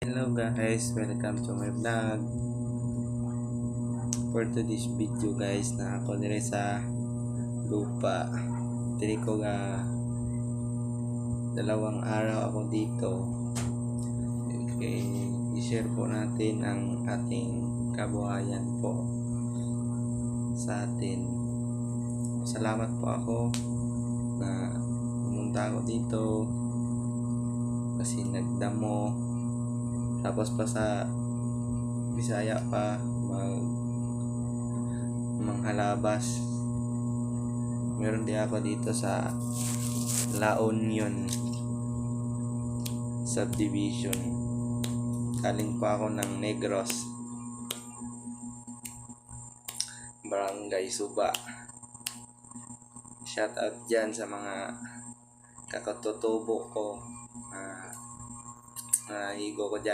Hello guys, welcome to my vlog. For today's video guys, na ako nire sa lupa. Dili ko ga dalawang araw ako dito. Okay, i-share po natin ang ating kabuhayan po sa atin. Salamat po ako na pumunta ako dito kasi nagdamo. Tapos pa sa Bisaya pa manghalabas. Meron din ako dito sa La Union Subdivision. Galing pa ako ng Negros, Barangay Suba. Shout out dyan sa mga kakatutubo ko. Higo ko dyan.